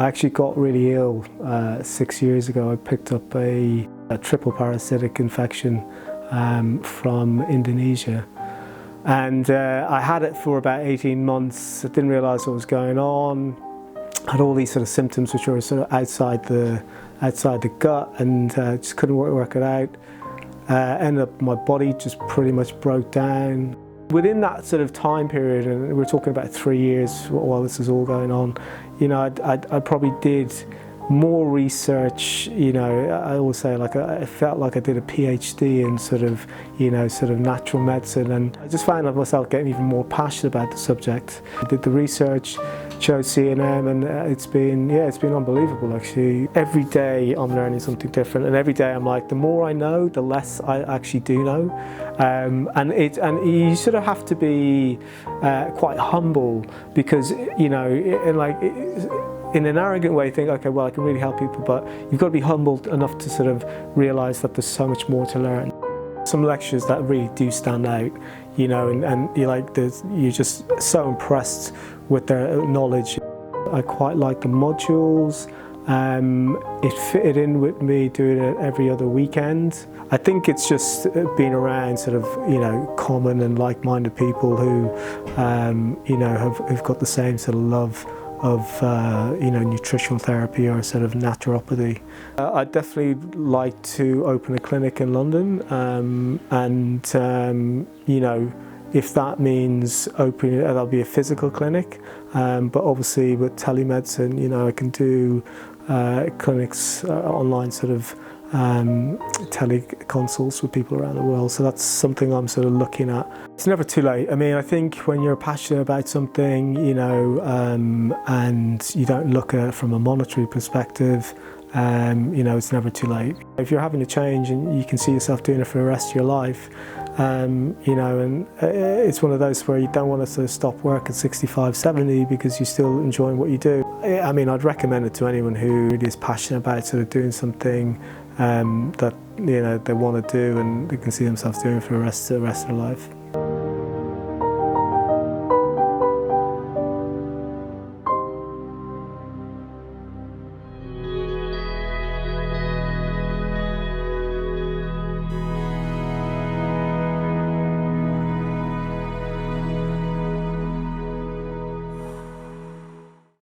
I actually got really ill 6 years ago. I picked up a triple parasitic infection from Indonesia. And I had it for about 18 months. I didn't realise what was going on. I had all these sort of symptoms which were sort of outside the gut, and just couldn't work it out. Ended up, my body just pretty much broke down. Within that sort of time period, and we're talking about 3 years while this is all going on, you know, I probably did more research. You know, I always say, like, I felt like I did a PhD in sort of natural medicine, and I just found myself getting even more passionate about the subject. I did the research, chose CNM, and it's been unbelievable actually. Every day I'm learning something different, and every day I'm like, the more I know, the less I actually do know. And you sort of have to be quite humble, because, you know, in an arrogant way, think, okay, well, I can really help people, but you've got to be humble enough to sort of realise that there's so much more to learn. Some lectures that really do stand out, you know, and you're just so impressed with their knowledge. I quite like the modules. It fitted in with me doing it every other weekend. I think it's just being around sort of, you know, common and like-minded people who, you know, have got the same sort of love of you know, nutritional therapy or sort of naturopathy. I'd definitely like to open a clinic in London, and you know, if that means opening, that'll be a physical clinic, but obviously with telemedicine, you know, I can do clinics, online sort of teleconsults with people around the world. So that's something I'm sort of looking at. It's never too late. I mean, I think when you're passionate about something, you know, and you don't look at it from a monetary perspective, you know, it's never too late. If you're having a change and you can see yourself doing it for the rest of your life, you know, and it's one of those where you don't want to sort of stop work at 65, 70 because you're still enjoying what you do. I mean, I'd recommend it to anyone who really is passionate about sort of doing something that, you know, they want to do and they can see themselves doing for the rest of their life.